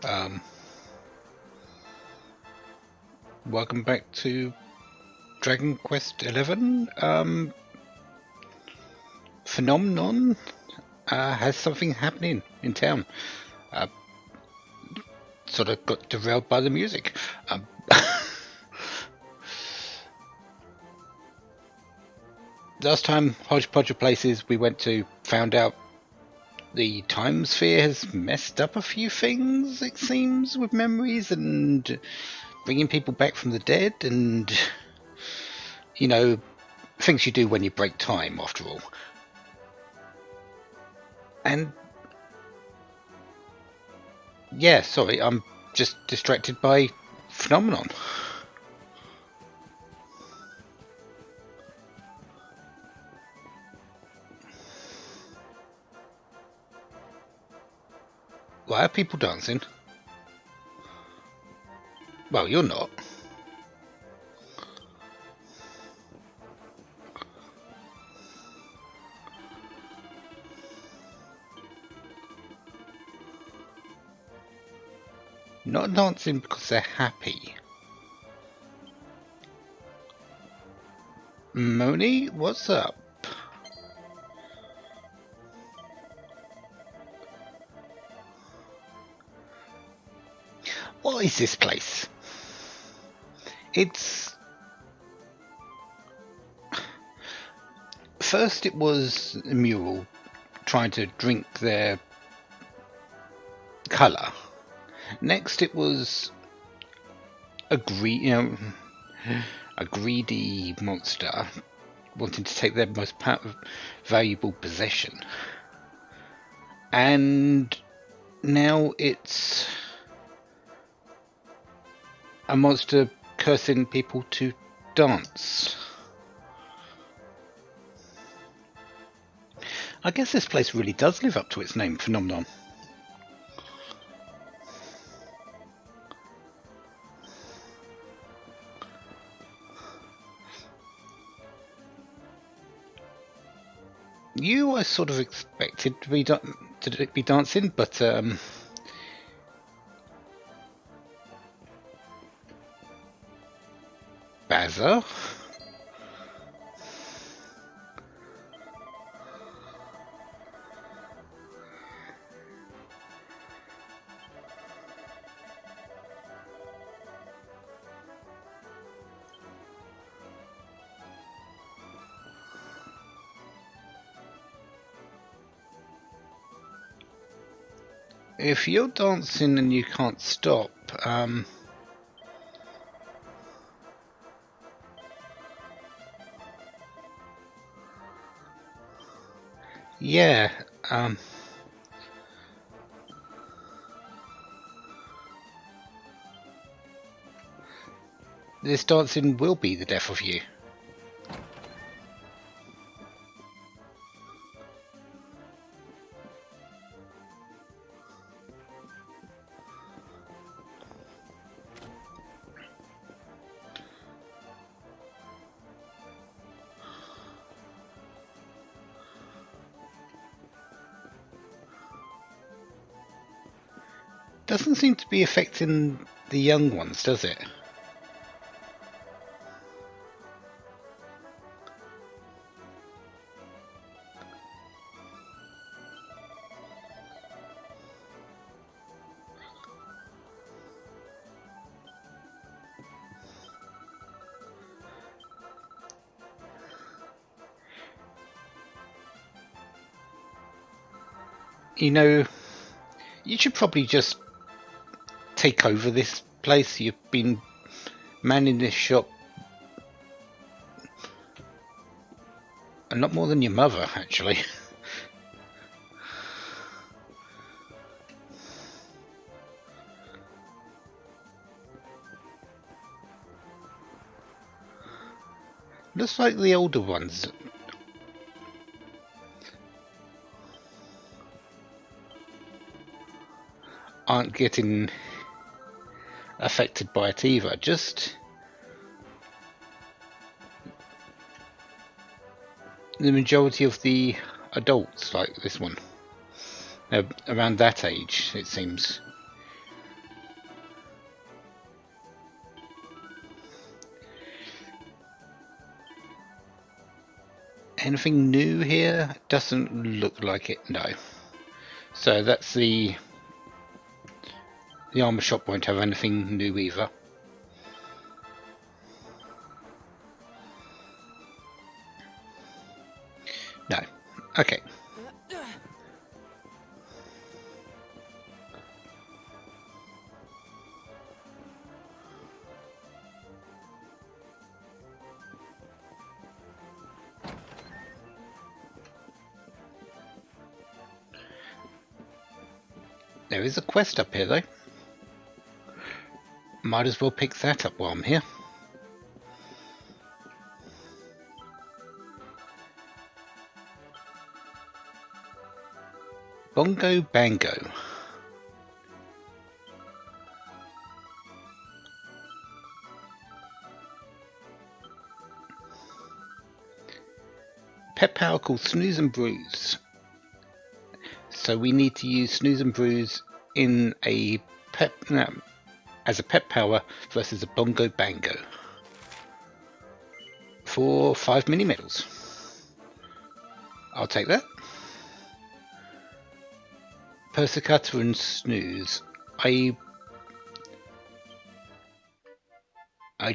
Um, Welcome back to Dragon Quest XI. Phnom Nonh has something happening in town. Uh, Sort of got derailed by the music. Last time, hodgepodge of places we went to found out the time sphere has messed up a few things, it seems, with memories and bringing people back from the dead and, you know, things you do when you break time, after all. And yeah, sorry, I'm just distracted by phenomenon. Why are people dancing? Well, you're not. Not dancing because they're happy. Moni, what's up? What is this place? It's... First it was a mural trying to drink their colour. Next it was a greedy monster wanting to take their most valuable possession. And now it's a monster cursing people to dance. I guess this place really does live up to its name, Phnom Nonh. You, I sort of expected to be dancing, but Bazza. If you're dancing and you can't stop, yeah, this dancing will be the death of you. Doesn't seem to be affecting the young ones, does it? You know, you should probably just take over this place. You've been manning this shop a lot more than your mother, actually. Looks like the older ones aren't getting affected by it either. Just the majority of the adults, like this one, they're around that age, it seems. Anything new here? Doesn't look like it, no. So that's the armor shop won't have anything new either. No. Okay. There is a quest up here though. Might as well pick that up while I'm here. Bongo Bango. Pet power called Snooze and Bruise. So we need to use Snooze and Bruise in a pet as a pet power versus a Bongo Bango for 5 mini medals. I'll take that. Persicutter and Snooze. I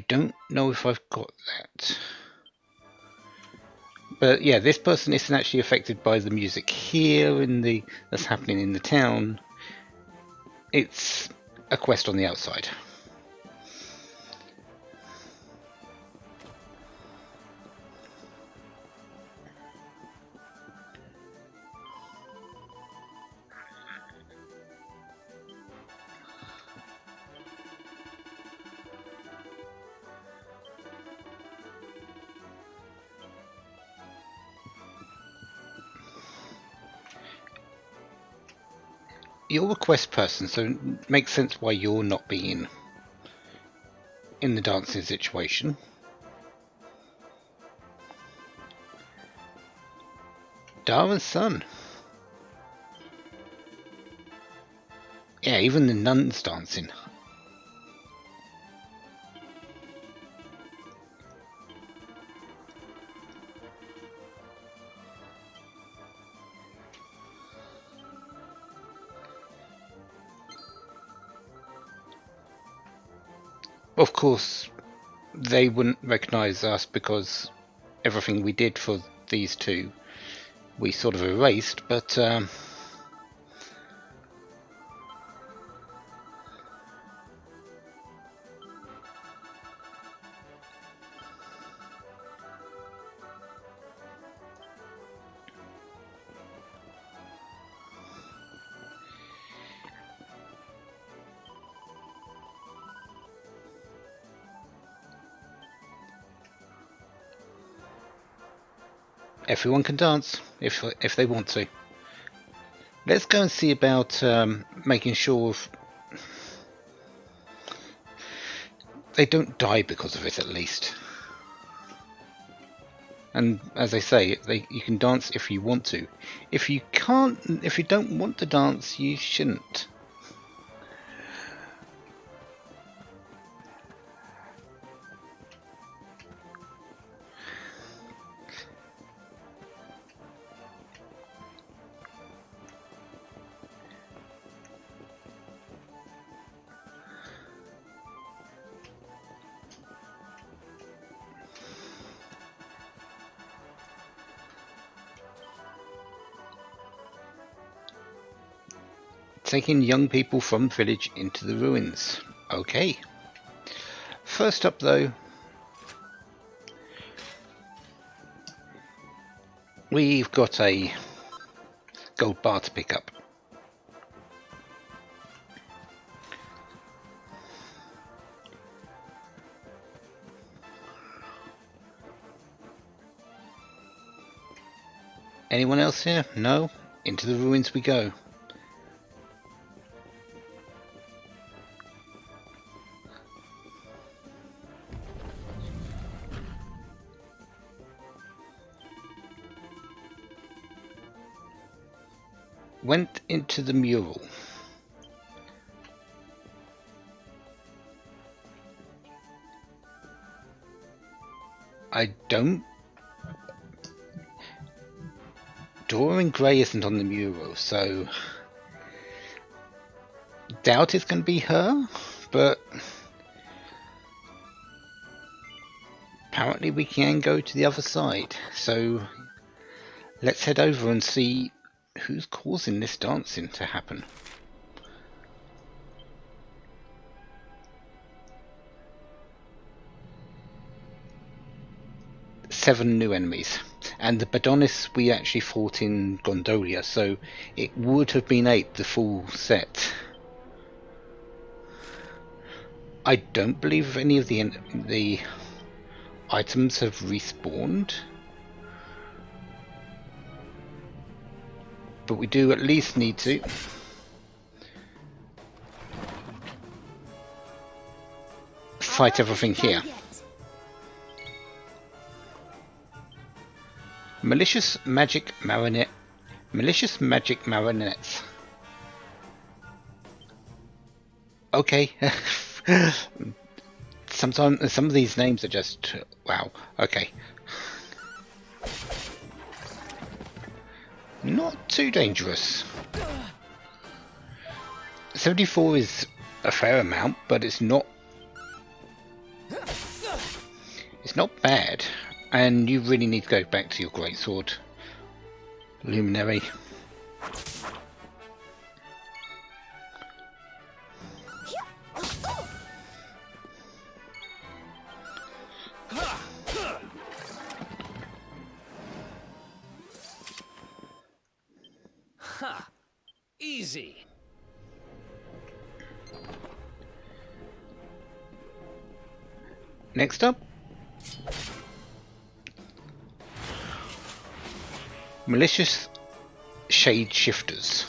don't know if I've got that. But yeah, this person isn't actually affected by the music here that's happening in the town. It's a quest on the outside. You're a quest person, so it makes sense why you're not being in the dancing situation. Dara's son. Yeah, even the nuns dancing. Of course, they wouldn't recognise us because everything we did for these two we sort of erased, but everyone can dance if they want to. Let's go and see about making sure they don't die because of it, at least. And as I say, you can dance if you want to. If you don't want to dance, you shouldn't. Taking young people from village into the ruins. Okay. First up though, we've got a gold bar to pick up. Anyone else here? No? Into the ruins we go. Went into the mural. I don't Dorian Gray isn't on the mural, so doubt it's going to be her, but apparently we can go to the other side. So let's head over and see who's causing this dancing to happen. Seven new enemies. And the Badonis we actually fought in Gondolia, so it would have been 8, the full set. I don't believe any of the items have respawned, but we do at least need to fight everything here. Malicious magic marionettes. Okay. Sometimes some of these names are just wow. Okay. Not too dangerous. 74 is a fair amount, but it's not bad. And you really need to go back to your greatsword, Luminary. Easy. Next up, malicious shade shifters.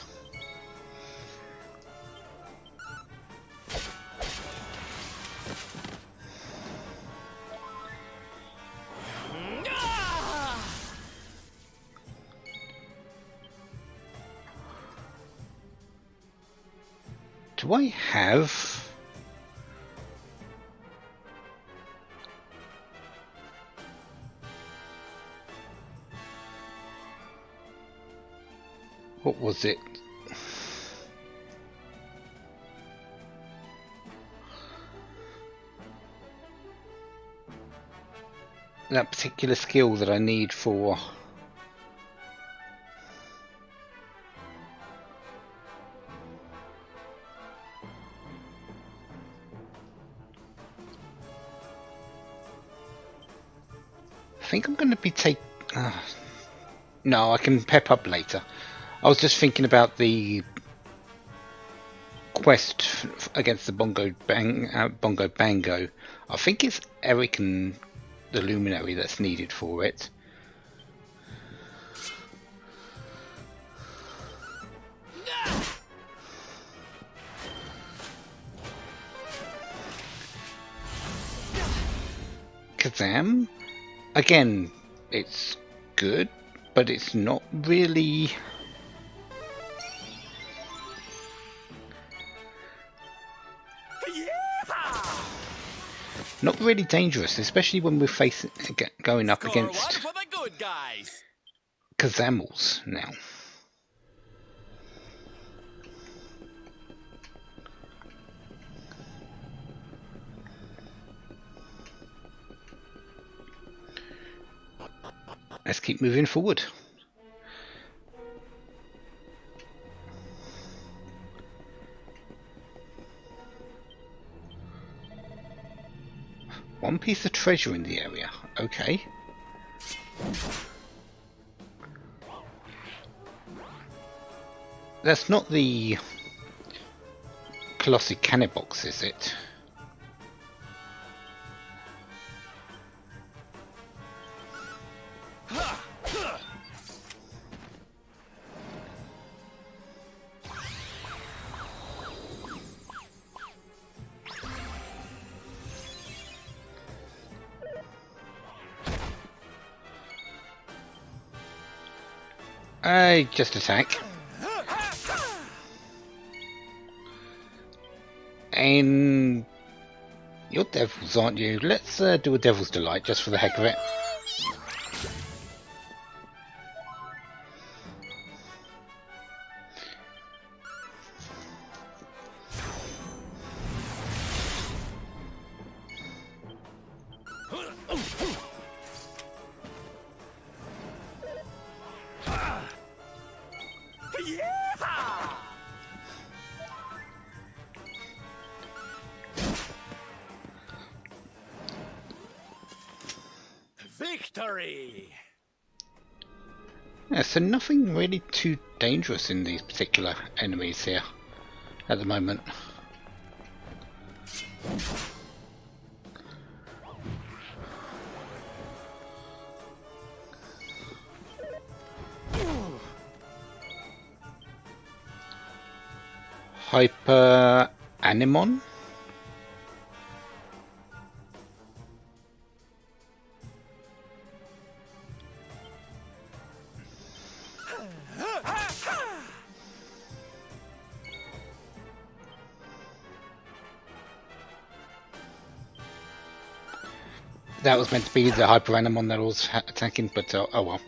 Do I have what was it? That particular skill that I need for I think I'm going to be no, I can pep up later. I was just thinking about the quest against the Bongo Bango. I think it's Eric and the Luminary that's needed for it. Kazam? Again, it's good, but it's not really... not really dangerous, especially when we're going up against Kazamals now. Let's keep moving forward. One piece of treasure in the area. Okay. That's not the Colossi Cannon box, is it? Just attack. And you're devils, aren't you? Let's do a Devil's Delight just for the heck of it. Victory! Yeah, so nothing really too dangerous in these particular enemies here at the moment. Hyper Anemon? That was meant to be the Hyper Anemon that was attacking, but oh well.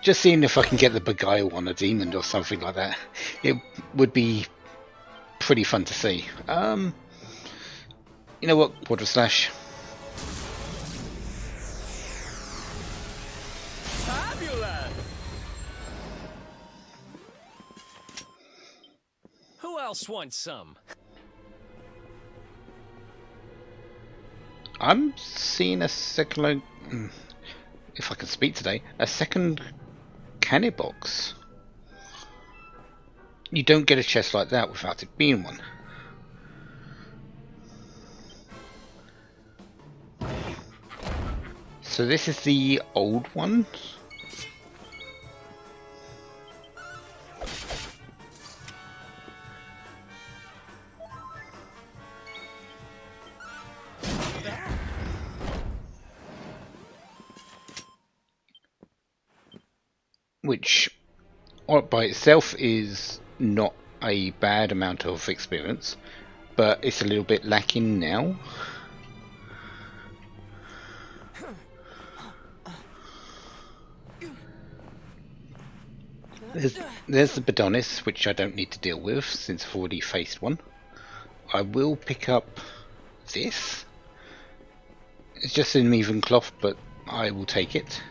Just seeing if I can get the Beguile on a demon or something like that. It would be pretty fun to see. You know what, Quarter Slash? Fabulous! Who else wants some? I'm seeing a second, if I can speak today, a second canny box. You don't get a chest like that without it being one. So this is the old one. Which by itself is not a bad amount of experience, but it's a little bit lacking now. There's the Badonis, which I don't need to deal with since I've already faced one. I will pick up this. It's just an even cloth, but I will take it.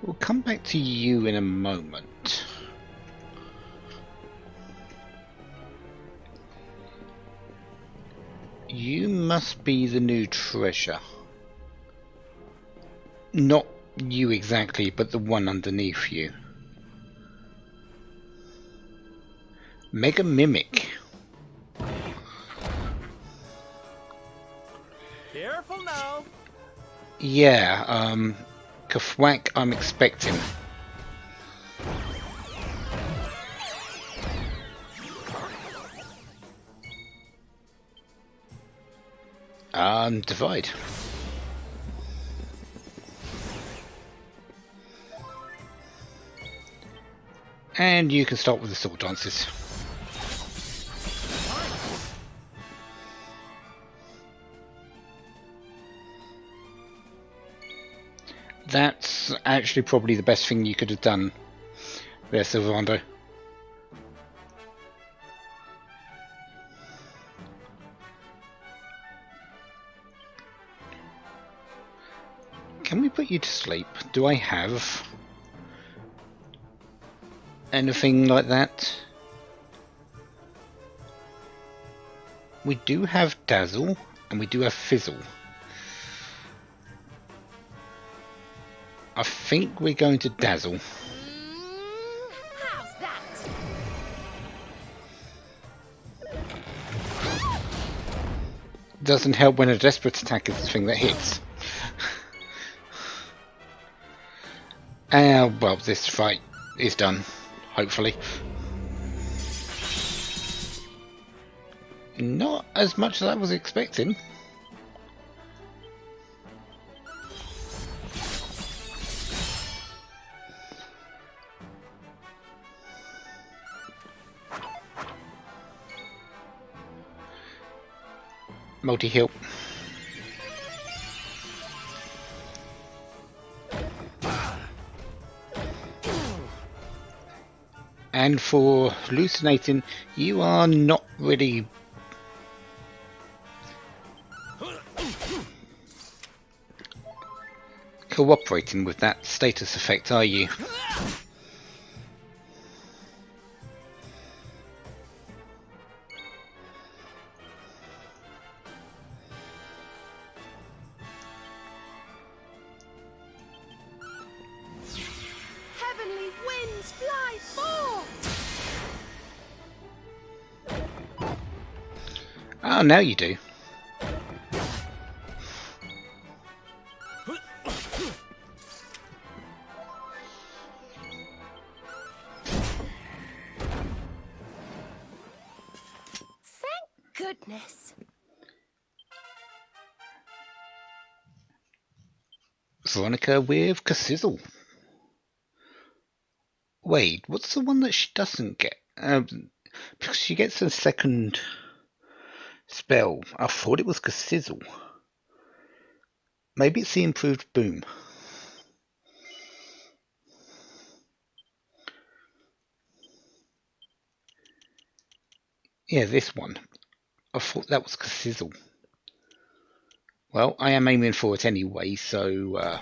We'll come back to you in a moment. You must be the new treasure. Not you exactly, but the one underneath you. Mega Mimic. Careful now. Yeah, Kafwak I'm expecting. Divide. And you can start with the sword dances. That's actually probably the best thing you could have done there, Silverando. Can we put you to sleep? Do I have anything like that? We do have Dazzle and we do have Fizzle. I think we're going to Dazzle. How's that? Doesn't help when a desperate attack is the thing that hits. Well, this fight is done, hopefully. Not as much as I was expecting. Multi-heal. And for hallucinating, you are not really cooperating with that status effect, are you? Heavenly winds fly forth! Oh, now you do. Thank goodness. Veronica with Cassizzle. Wait, what's the one that she doesn't get? Because she gets a second spell. I thought it was Cassizzle. Maybe it's the improved boom. Yeah, this one. I thought that was Cassizzle. Well, I am aiming for it anyway, so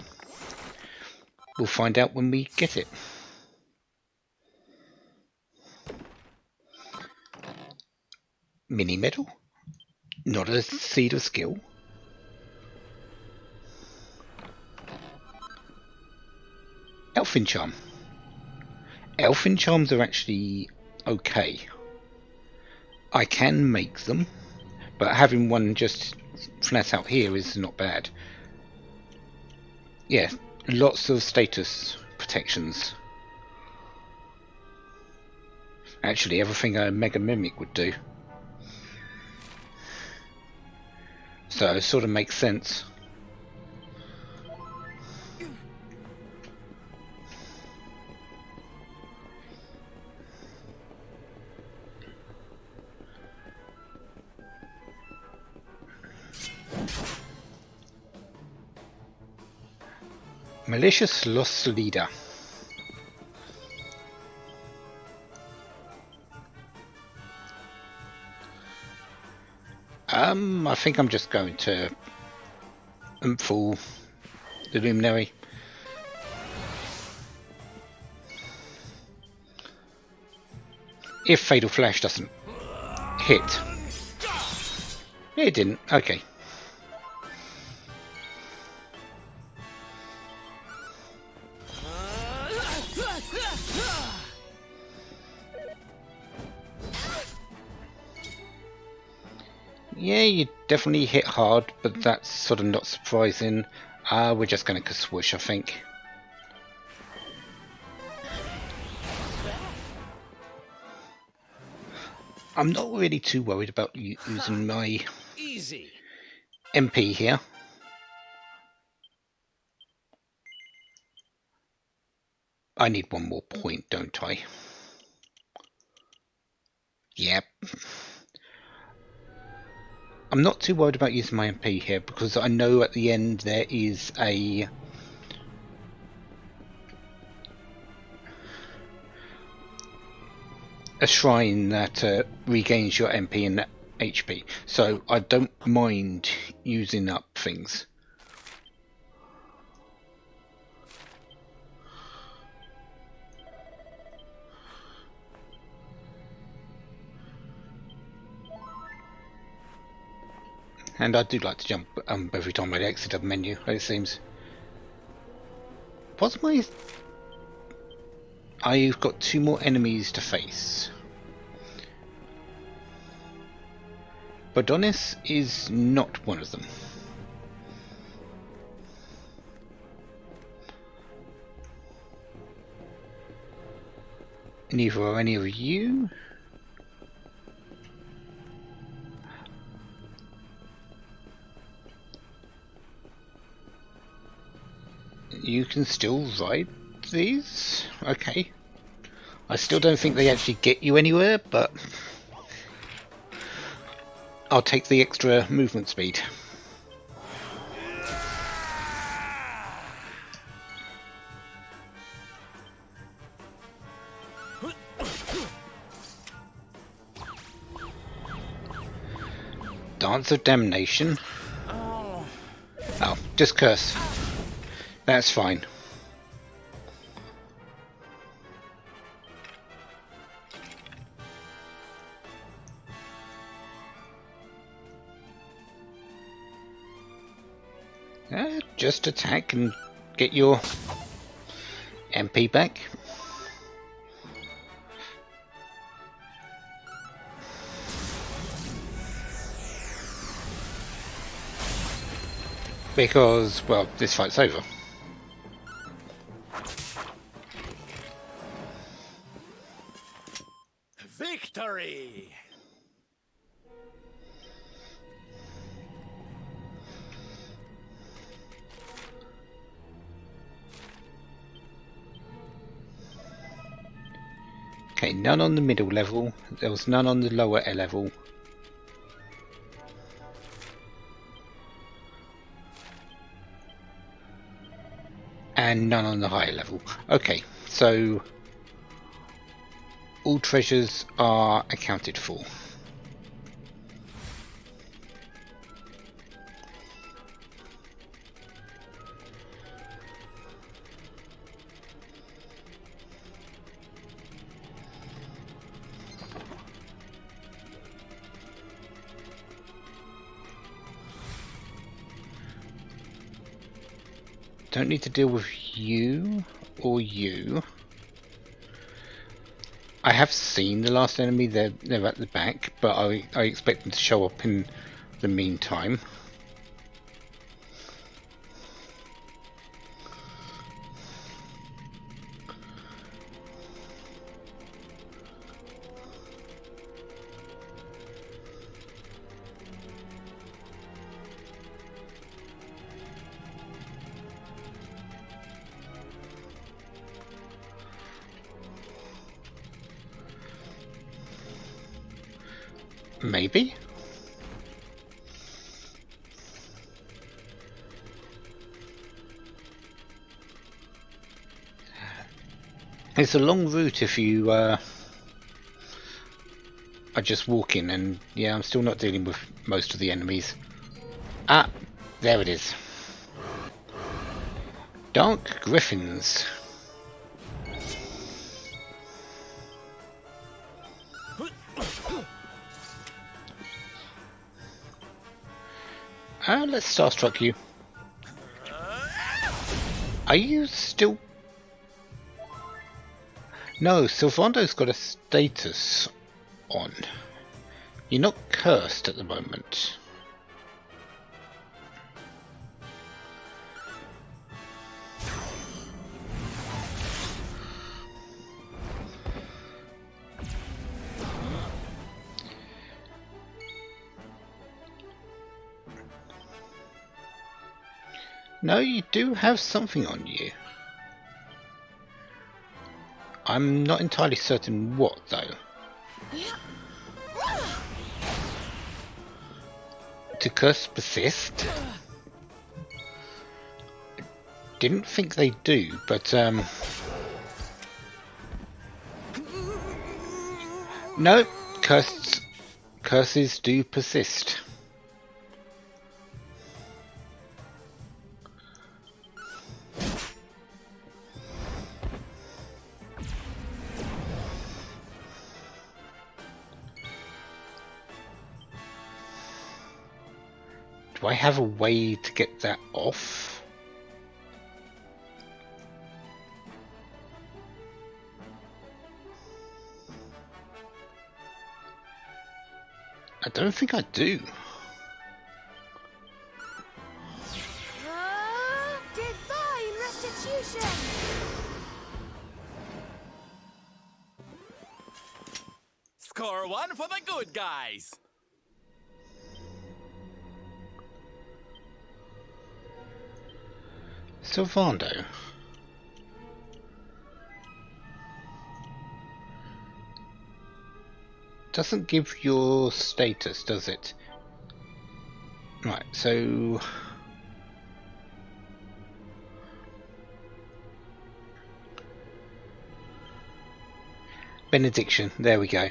we'll find out when we get it. Mini medal? Not a seed of skill. Elfin charm. Elfin charms are actually okay. I can make them, but having one just flat out here is not bad. Yeah, lots of status protections. Actually, everything a Mega Mimic would do. So it sort of makes sense. Malicious Lost Leader. I think I'm just going to fool the Luminary. If Fatal Flash doesn't hit. It didn't. Okay. Yeah, you definitely hit hard, but that's sort of not surprising. We're just going to swoosh, I think. I'm not really too worried about using my Easy. MP here. I need one more point, don't I? Yep. I'm not too worried about using my MP here because I know at the end there is a shrine that regains your MP and HP, so I don't mind using up things. And I do like to jump every time I exit a menu, it seems. What's my... I've got 2 more enemies to face. Bodonis is not one of them. Neither are any of you. You can still ride these? Okay. I still don't think they actually get you anywhere, but I'll take the extra movement speed. Dance of Damnation. Oh, just curse. That's fine. Just attack and get your MP back. Because, well, this fight's over. Victory! Okay, none on the middle level. There was none on the lower level. And none on the higher level. Okay, so all treasures are accounted for. Don't need to deal with you or you. I have seen the last enemy, they're at the back, but I expect them to show up in the meantime. Maybe? It's a long route if you are just walking, and yeah, I'm still not dealing with most of the enemies. Ah, there it is. Dark Griffins. Let's starstruck you. Are you still... No, Sylvando's got a status on. You're not cursed at the moment. No, you do have something on you. I'm not entirely certain what, though. To curse persist? Didn't think they do, but no, curses do persist. Do I have a way to get that off? I don't think I do. Divine restitution! Score one for the good guys! Sylvando. Doesn't give your status, does it? Right, so... Benediction, there we go.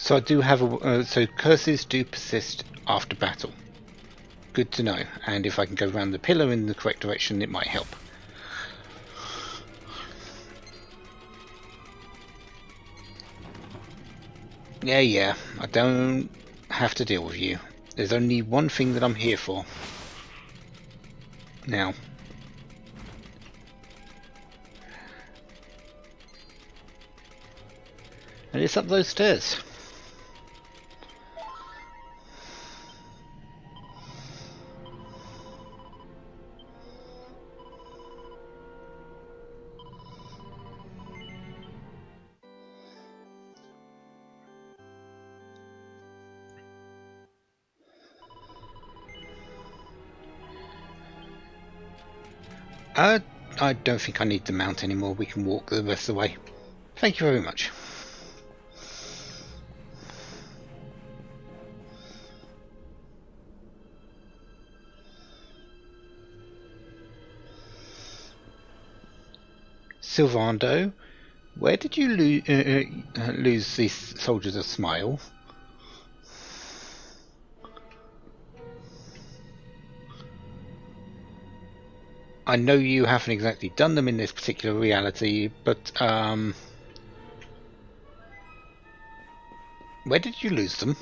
So I do have a so curses do persist after battle. Good to know. And if I can go around the pillar in the correct direction, it might help. Yeah, I don't have to deal with you. There's only one thing that I'm here for. Now. And it's up those stairs. I don't think I need to mount anymore. We can walk the rest of the way. Thank you very much. Silvando, where did you lose these soldiers of Smile? I know you haven't exactly done them in this particular reality, but where did you lose them?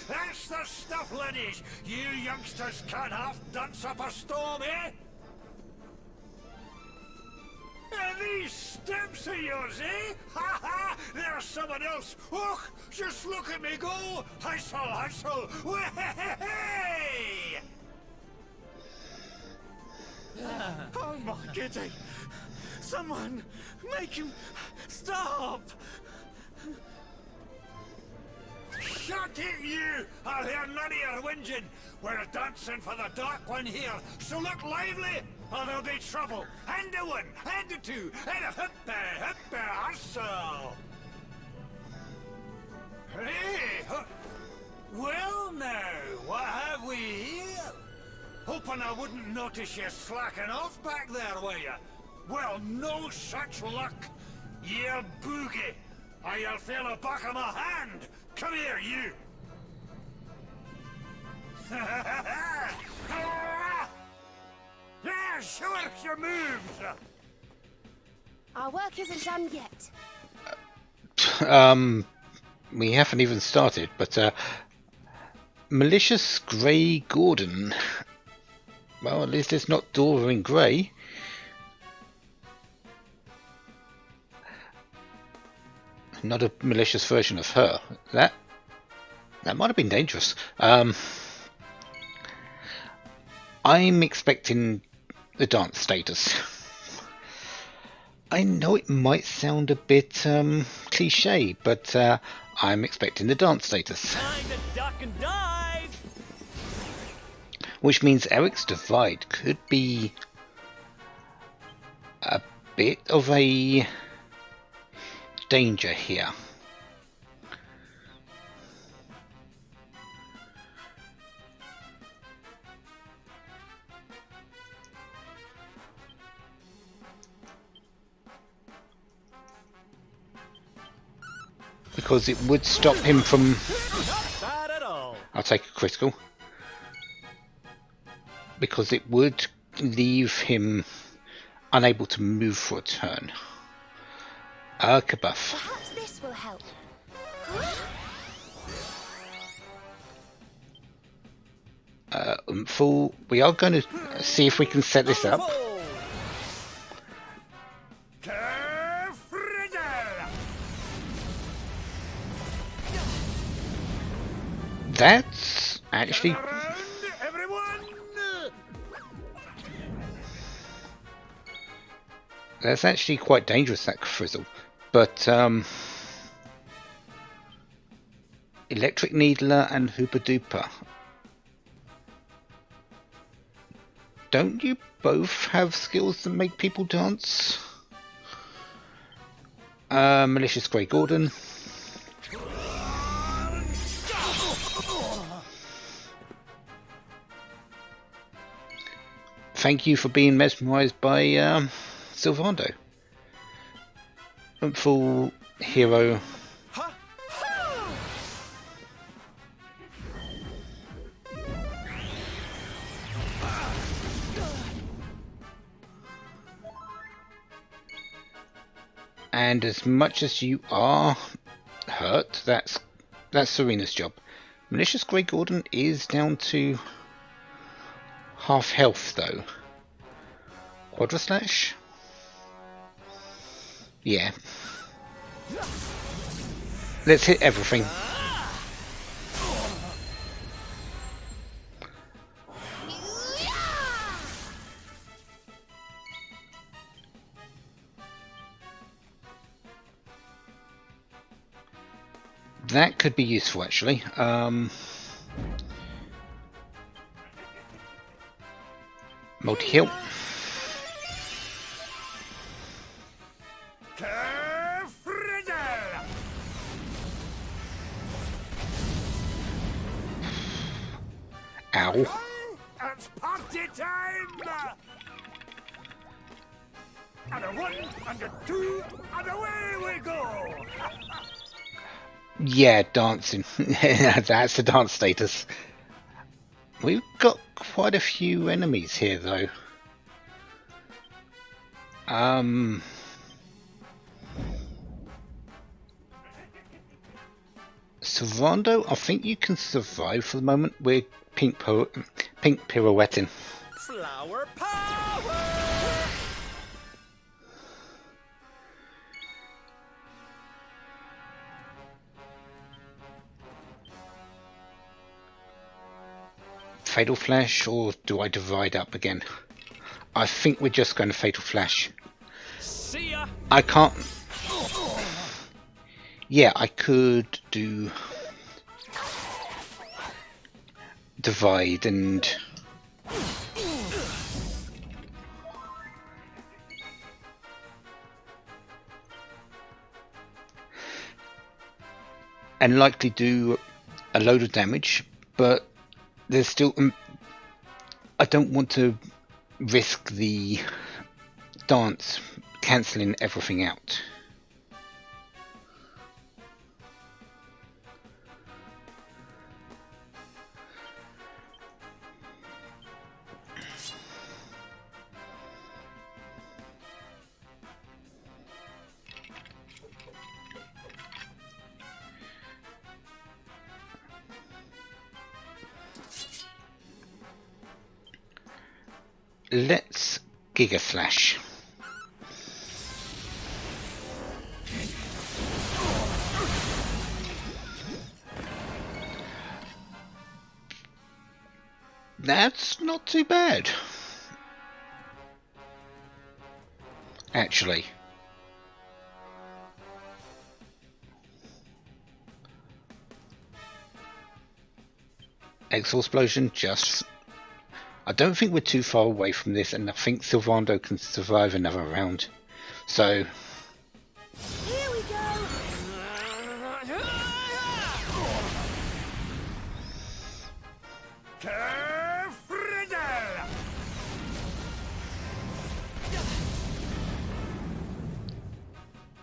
That's the stuff, laddies! You youngsters can't half dance up a storm, eh? These steps of yours, eh? Ha ha! There's someone else! Och! Just look at me go! Hussle, hussle! Way! Oh my goodie! Someone make him stop! Shut it, you! I'll hear none of your whinging. We're dancing for the dark one here, so look lively, or there'll be trouble. And a one, and a two, and a hip-a, hustle! Hey! Well now, what have we here? Hoping I wouldn't notice you slacking off back there, were you? Well, no such luck. You boogie, or you'll feel the back of my hand. Come here, you! Yeah, show us your moves! Our work isn't done yet. We haven't even started, but malicious Grey Gordon. Well, at least it's not Dora in Grey. Not a malicious version of her. That might have been dangerous. I'm expecting the dance status. I know it might sound a bit cliche, but I'm expecting the dance status. Time to duck and dive! Which means Eric's Divide could be a bit of a danger here. Because it would stop him from... Not bad at all! I'll take a critical. Because it would leave him unable to move for a turn. Kabuff. Perhaps this will help. Full. We are going to see if we can set this up. That's actually... That's actually quite dangerous, that frizzle. But, Electric Needler and Hooper Duper. Don't you both have skills that make people dance? Malicious Grey Gordon. thank you for being mesmerised by Sylvando. Full hero. Ha! And as much as you are hurt, that's Serena's job. Malicious Grey Gordon is down to half health though. Quadra Slash? Yeah. Let's hit everything. That could be useful actually. Multi-heal. Ow. It's party time! And a one, and a two, and away we go! Yeah, dancing. That's the dance status. We've got quite a few enemies here though. Sylvando, I think you can survive for the moment. We're pink pirouetting. Flower power! Fatal Flash, or do I divide up again? I think we're just going to Fatal Flash. See ya! I can't. Yeah, I could do divide and likely do a load of damage, but there's still I don't want to risk the dance cancelling everything out. Let's Giga Slash. That's not too bad, actually. Exo Explosion, just... I don't think we're too far away from this, and I think Sylvando can survive another round. So... Here we go!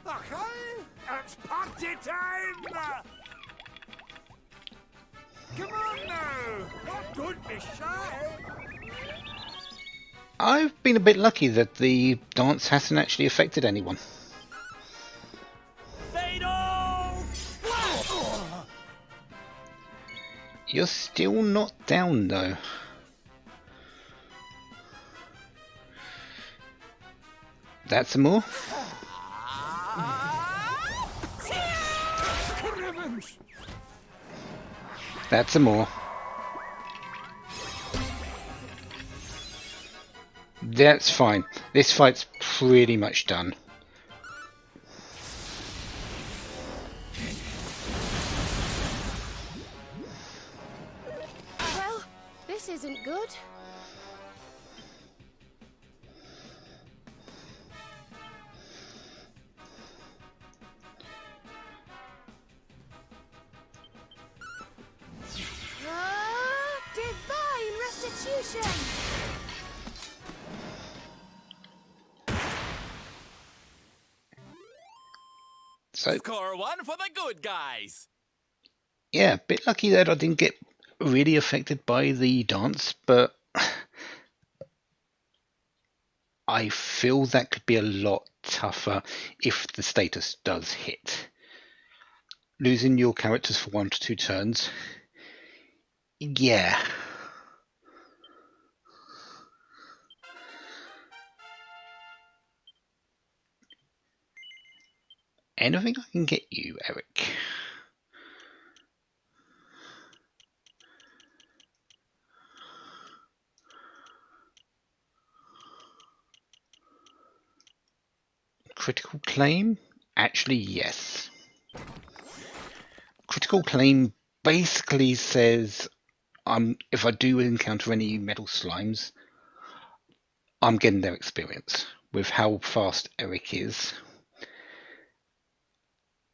Okay, it's party time! Come on now! Don't be shy! I've been a bit lucky that the dance hasn't actually affected anyone. Fatal Flash! You're still not down though. That's some more. That's some more. That's fine. This fight's pretty much done. Well, this isn't good. Divine restitution! So, Score one for the good guys. yeah, a bit lucky that I didn't get really affected by the dance, but I feel that could be a lot tougher if the status does hit. Losing your characters for 1 to 2 turns, yeah. Anything I can get you, Eric? Critical claim? Actually, yes. Critical claim basically says if I do encounter any metal slimes, I'm getting their experience with how fast Eric is.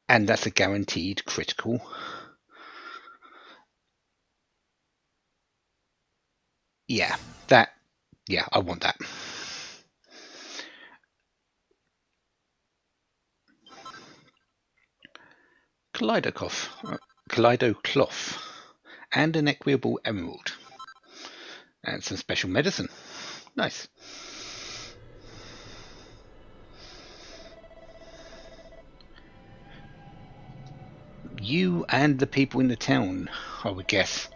And that's a guaranteed critical. Yeah, I want that. Kaleidocloth, and an equable emerald, and some special medicine. Nice. You and the people in the town, I would guess.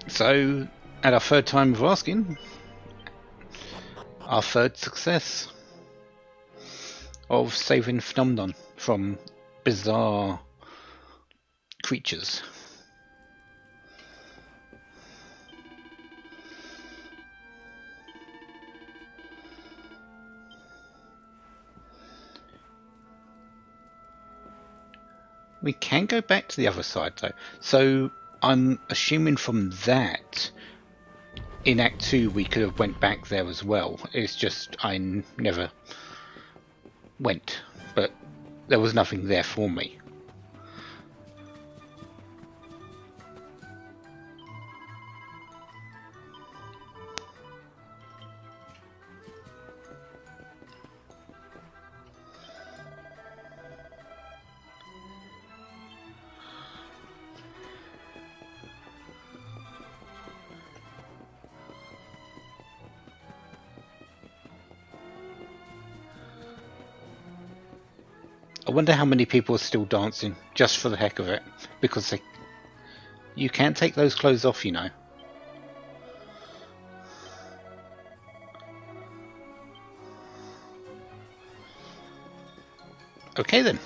So, at our third time of asking, our third success of saving Phnom Nonh from bizarre creatures. We can go back to the other side though. So I'm assuming from that, in Act 2 we could have went back there as well. It's just I never went, but there was nothing there for me. I wonder how many people are still dancing just for the heck of it, because you can't take those clothes off, you know. Okay then.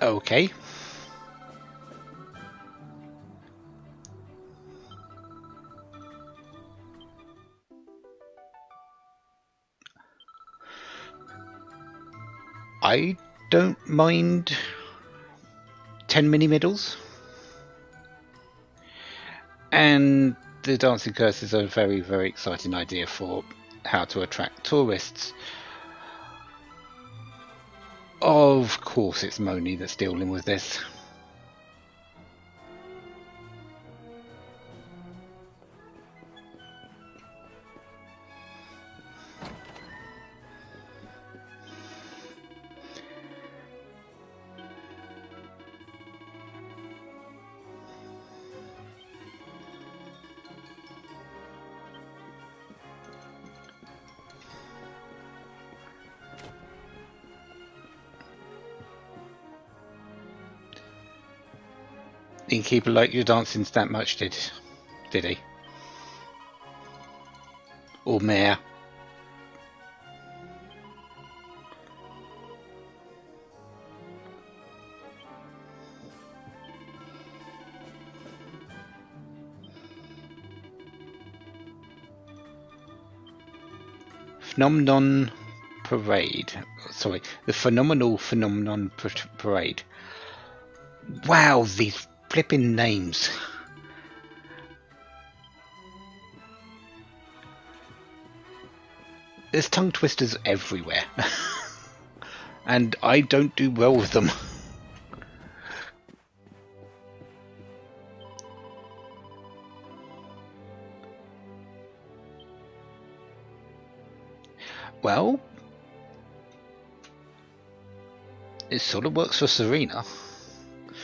Okay. I don't mind 10 mini middles. And the dancing curse is a very, very exciting idea for how to attract tourists. Of course it's Moni that's dealing with this. The innkeeper liked your dancing that much, did he? Or mayor? Phnom Nonh Parade. Sorry, the Phenomenal Phnom Nonh Parade. Wow, these flipping names. There's tongue twisters everywhere. And I don't do well with them. Well, it sort of works for Serena.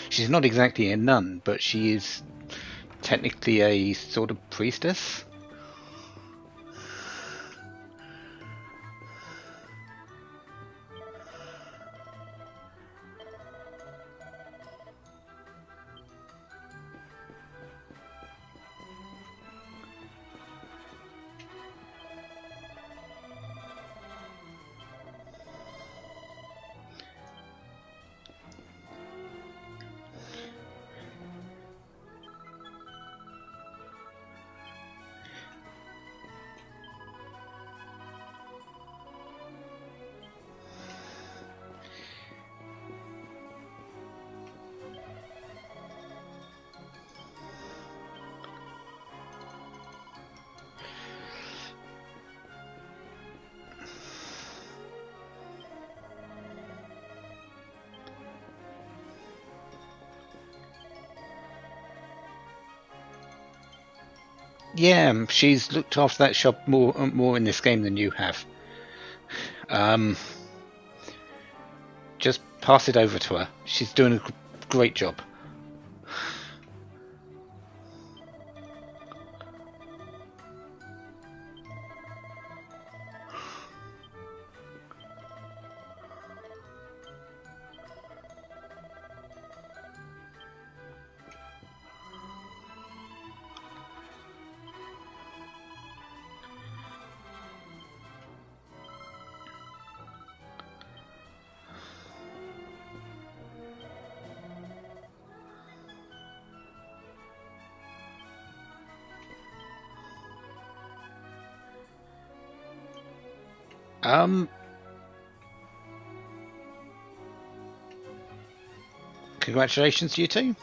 She's not exactly a nun, but she is technically a sort of priestess. Yeah, she's looked after that shop more in this game than you have. Just pass it over to her. She's doing a great job. Congratulations to you two.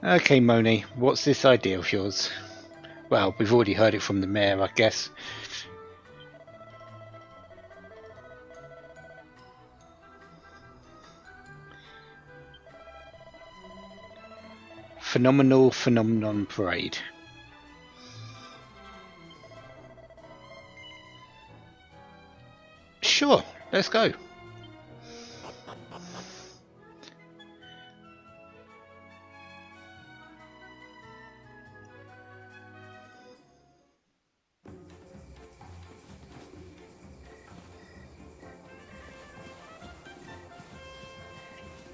Okay, Moni, what's this idea of yours? Well, we've already heard it from the mayor, I guess. Phenomenal Phenomenon Parade. Sure, let's go.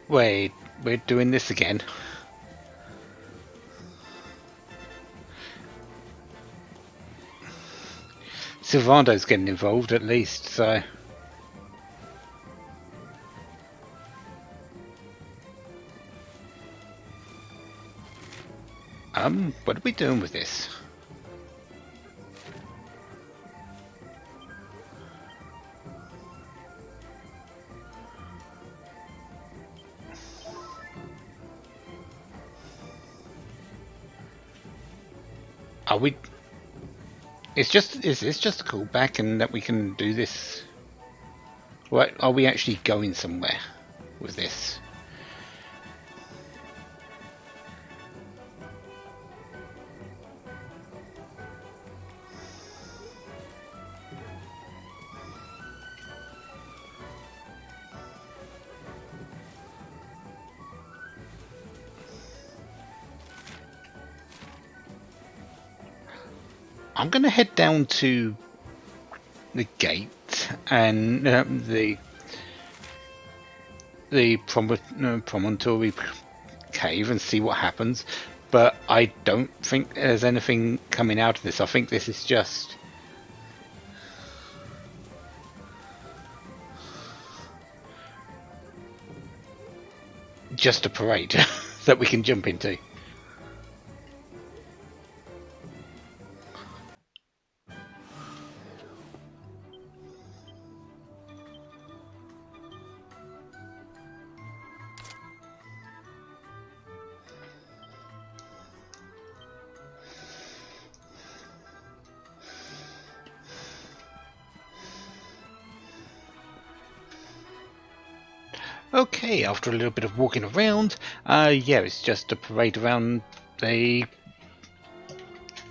Wait, we're doing this again. Sylvando's getting involved at least, so... what are we doing with this? Are we... Is this just a callback and that we can do this? What, are we actually going somewhere with this? I'm going to head down to the gate and the promontory cave and see what happens. But I don't think there's anything coming out of this. I think this is just a parade that we can jump into. Okay, after a little bit of walking around, yeah, it's just a parade around the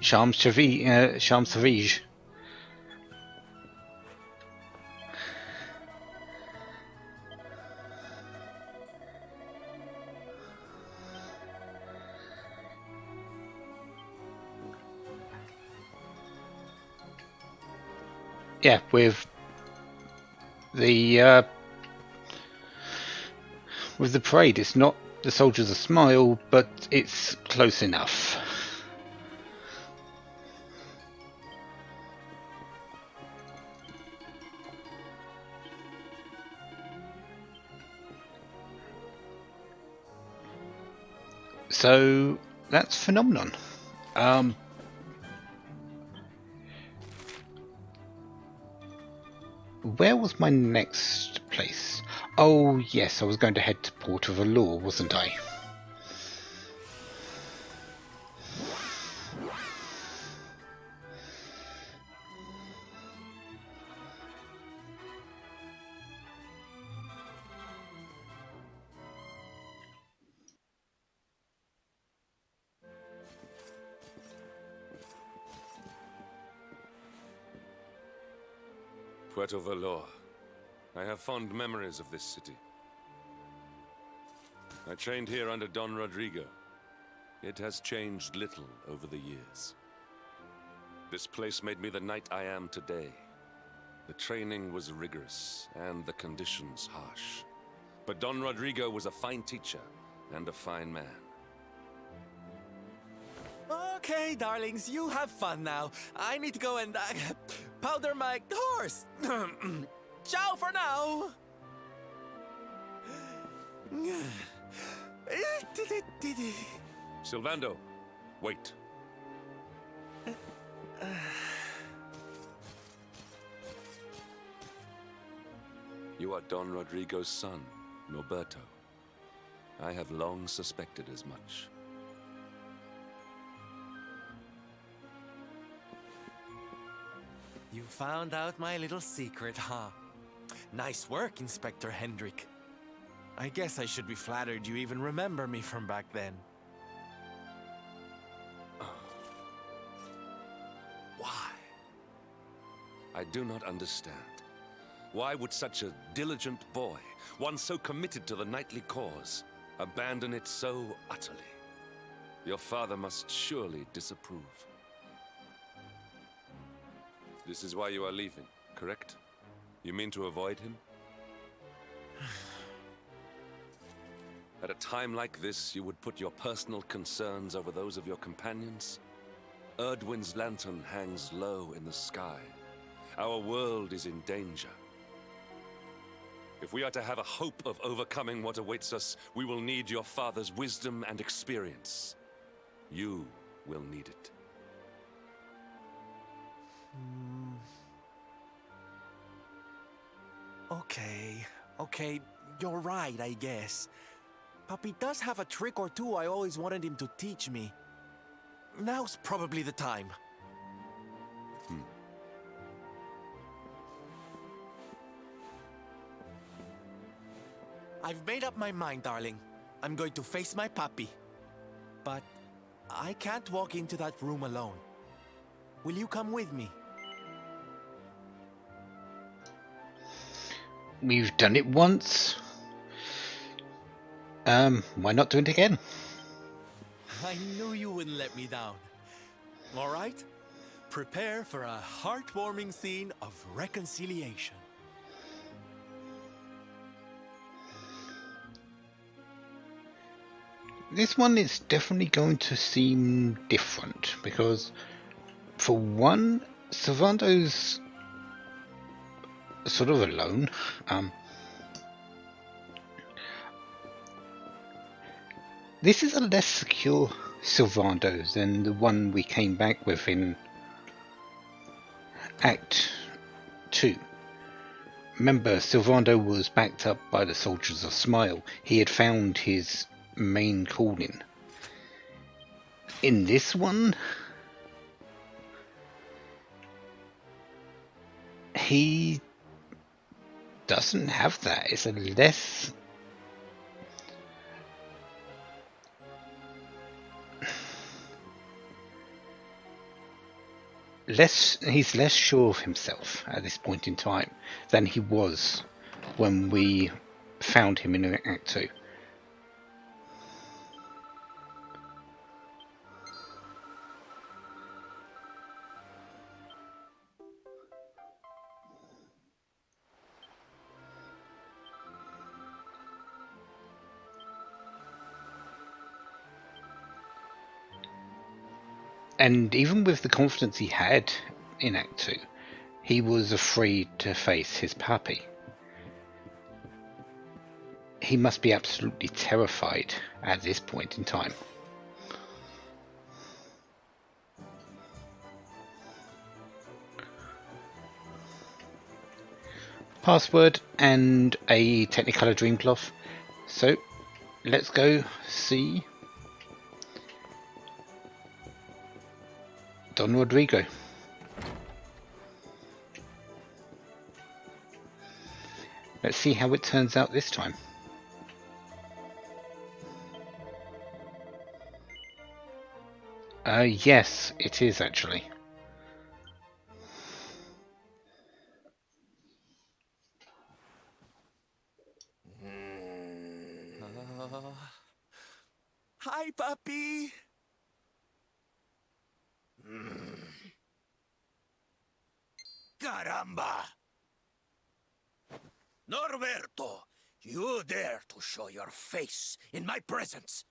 Champs-Élysées. Yeah, with the parade, it's not the soldiers a smile, but it's close enough. So that's Phnom Nonh. Where was my next place? Oh yes, I was going to head to Port of Allure, wasn't I? Puerto Valor. I have fond memories of this city. I trained here under Don Rodrigo. It has changed little over the years. This place made me the knight I am today. The training was rigorous, and the conditions harsh. But Don Rodrigo was a fine teacher, and a fine man. Okay, darlings, you have fun now. I need to go and powder my horse. Ciao for now. Sylvando, wait. You are Don Rodrigo's son, Norberto. I have long suspected as much. You found out my little secret, huh? Nice work, Inspector Hendrik. I guess I should be flattered you even remember me from back then. Why? I do not understand. Why would such a diligent boy, one so committed to the knightly cause, abandon it so utterly? Your father must surely disapprove. This is why you are leaving, correct? You mean to avoid him? At a time like this, you would put your personal concerns over those of your companions? Erdwin's lantern hangs low in the sky. Our world is in danger. If we are to have a hope of overcoming what awaits us, we will need your father's wisdom and experience. You will need it. Okay, you're right, I guess. Papi does have a trick or two I always wanted him to teach me. Now's probably the time. I've made up my mind, darling. I'm going to face my papi. But I can't walk into that room alone. Will you come with me? We've done it once. Why not do it again? I knew you wouldn't let me down. All right? Prepare for a heartwarming scene of reconciliation. This one is definitely going to seem different because, for one, Servando's sort of alone. This is a less secure Servando than the one we came back with in Act 2. Remember, Servando was backed up by the Soldiers of Smile. He had found his main calling. In this one, he doesn't have that. It's a he's less sure of himself at this point in time than he was when we found him in Act 2. And even with the confidence he had in Act 2, he was afraid to face his puppy. He must be absolutely terrified at this point in time. Password and a Technicolor Dreamcloth. So, let's go see Don Rodrigo. Let's see how it turns out this time. Yes, it is actually. Hi, puppy. Caramba! Norberto, you dare to show your face in my presence.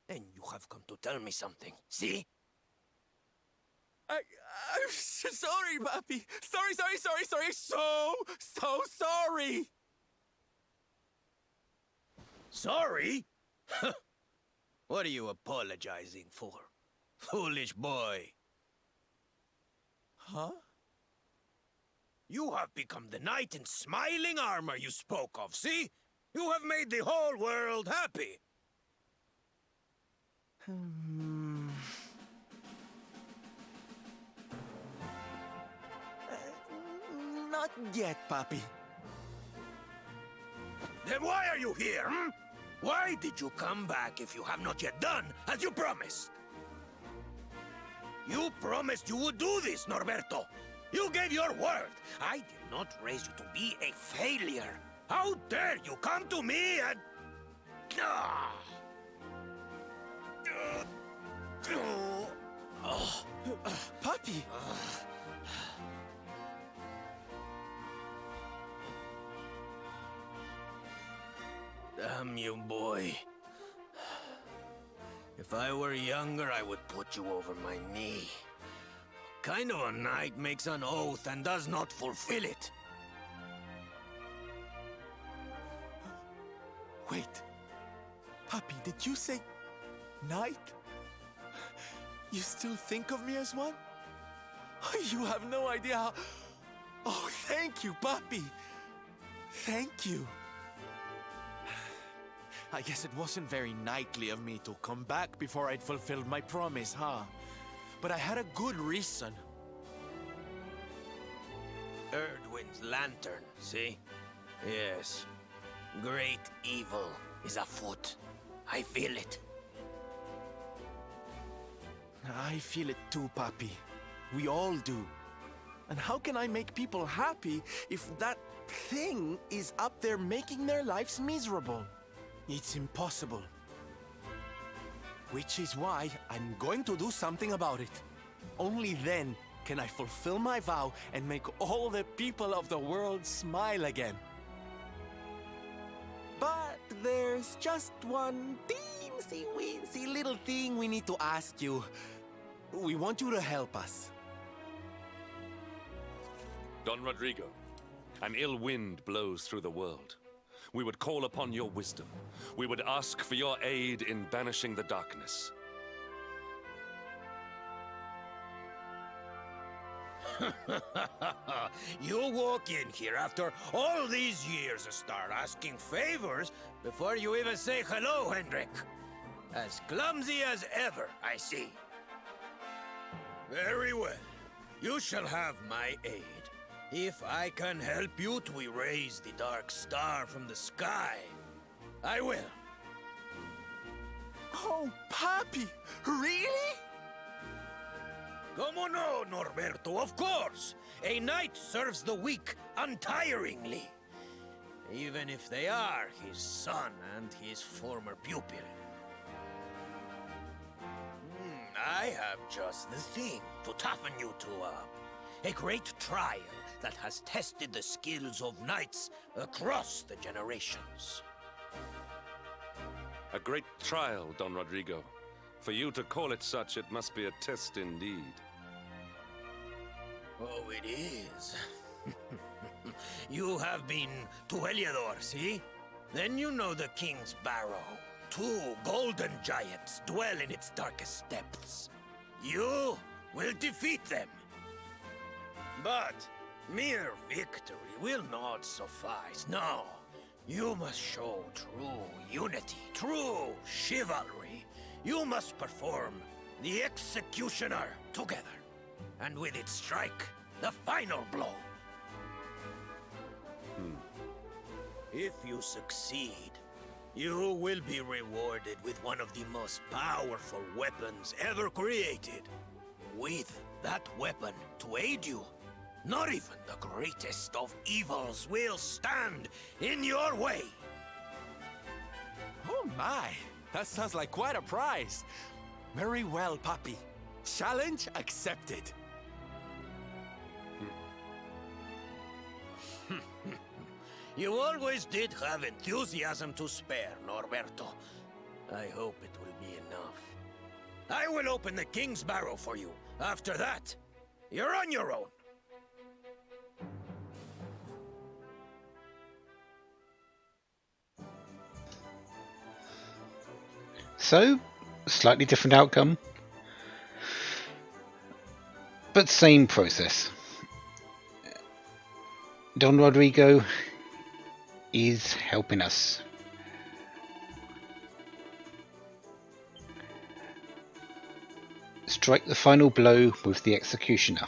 And you have come to tell me something, see? I'm sorry, puppy. Sorry. So sorry. Sorry? What are you apologizing for? Foolish boy. Huh? You have become the knight in smiling armor you spoke of, see? You have made the whole world happy. Not yet, puppy. Then why are you here, hmm? Why did you come back if you have not yet done as you promised? You promised you would do this, Norberto. You gave your word. I did not raise you to be a failure. How dare you come to me and... Puppy! Damn you, boy. If I were younger, I would put you over my knee. What kind of a knight makes an oath and does not fulfill it? Wait. Puppy, did you say knight? You still think of me as one? You have no idea how... Oh, thank you, puppy. Thank you. I guess it wasn't very knightly of me to come back before I'd fulfilled my promise, huh? But I had a good reason. Erdwin's lantern, see? Yes. Great evil is afoot. I feel it. I feel it too, Papi. We all do. And how can I make people happy if that thing is up there making their lives miserable? It's impossible. Which is why I'm going to do something about it. Only then can I fulfill my vow and make all the people of the world smile again. But there's just one teensy-weensy little thing we need to ask you. We want you to help us. Don Rodrigo, an ill wind blows through the world. We would call upon your wisdom. We would ask for your aid in banishing the darkness. You walk in here after all these years and start asking favors before you even say hello, Hendrik. As clumsy as ever, I see. Very well. You shall have my aid. If I can help you to erase the dark star from the sky, I will. Oh, Papi, really? Como no, Norberto, of course. A knight serves the weak untiringly. Even if they are his son and his former pupil. I have just the thing to toughen you two up. A great trial that has tested the skills of knights across the generations. A great trial, Don Rodrigo. For you to call it such, it must be a test indeed. Oh, it is. You have been to Heliodor, see? Then you know the King's Barrow. 2 golden giants dwell in its darkest depths. You will defeat them. But mere victory will not suffice. No, you must show true unity, true chivalry. You must perform the executioner together, and with it strike the final blow. If you succeed, you will be rewarded with one of the most powerful weapons ever created. With that weapon to aid you, not even the greatest of evils will stand in your way. Oh my, that sounds like quite a prize. Very well, Papi. Challenge accepted. You always did have enthusiasm to spare, Norberto. I hope it will be enough. I will open the King's Barrow for you. After that, you're on your own. So, slightly different outcome, but same process. Don Rodrigo is helping us. Strike the final blow with the executioner.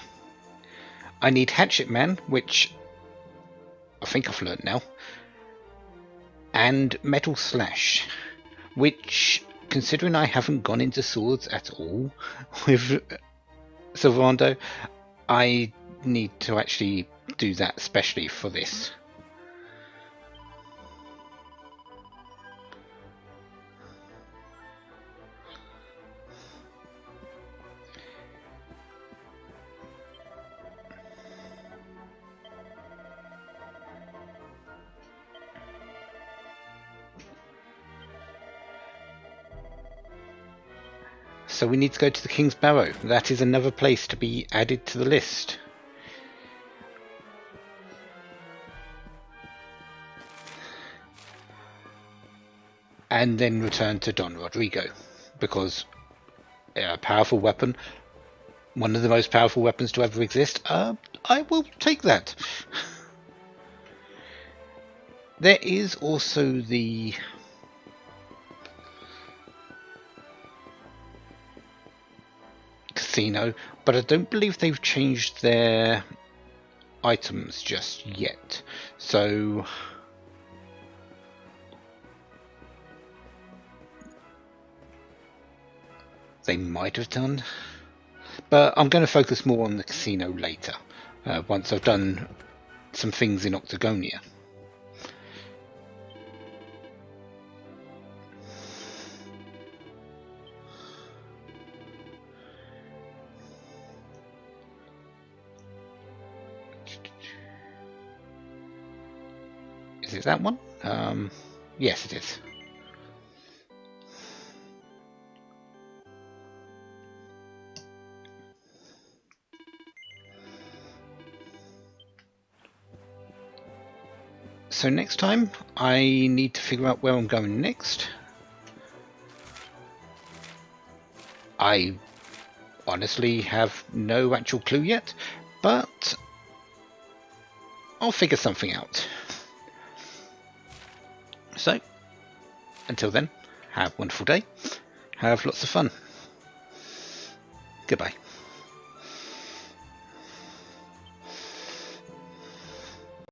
I need Hatchet Man, which I think I've learnt now, and Metal Slash, which, considering I haven't gone into swords at all with Silverando, I need to actually do that specially for this. So we need to go to the King's Barrow. That is another place to be added to the list. And then return to Don Rodrigo, because a powerful weapon, one of the most powerful weapons to ever exist, I will take that. There is also the casino, but I don't believe they've changed their items just yet. So they might have done, but I'm going to focus more on the casino later, once I've done some things in Octagonia. Is it that one? Yes, it is. So next time, I need to figure out where I'm going next. I honestly have no actual clue yet, but I'll figure something out. So, until then, have a wonderful day, have lots of fun. Goodbye.